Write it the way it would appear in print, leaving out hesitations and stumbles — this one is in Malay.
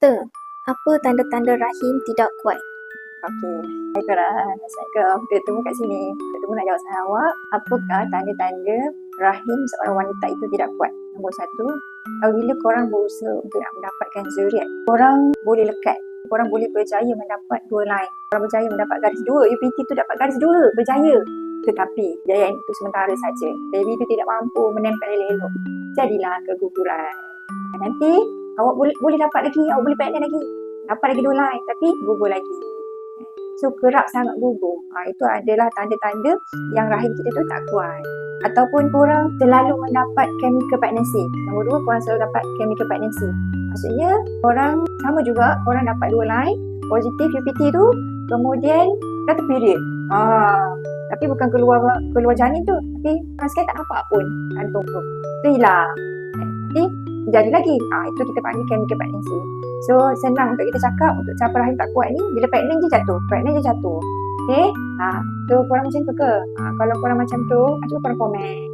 Doktor, apa tanda-tanda rahim tidak kuat? Okey. Assalamualaikum. Kita temu kat sini. Kita temu nak jawab soalan awak. Apakah tanda-tanda rahim seorang wanita itu tidak kuat? Nombor satu, apabila korang berusaha untuk nak mendapatkan zuriat, korang boleh lekat. Korang boleh berjaya mendapat dua line. Korang berjaya mendapat garis dua. UPT tu dapat garis dua. Berjaya. Tetapi jayaan itu sementara saja. Baby itu tidak mampu menempel elok. Jadilah keguguran. Dan nanti awak boleh dapat lagi. Awak boleh pregnant lagi. Dapat lagi dua line. Tapi gugur lagi. So kerap sangat gugur. Itu adalah tanda-tanda yang rahim kita tu tak kuat. Ataupun korang selalu mendapat chemical pregnancy. Nombor dua, korang selalu dapat chemical pregnancy. Maksudnya korang sama juga, korang dapat dua line positif UPT tu, kemudian kata period. Tapi bukan keluar janin tu, tapi sekali tak nampak pun kantung tu. Tu hilang. Nanti jadi lagi. Itu kita panggil chemical pregnancy. So senang untuk kita cakap untuk siapa rahim tak kuat ni, bila pregnant je jatuh. Okay? So korang macam tu ke? Kalau korang macam tu, cuba korang komen.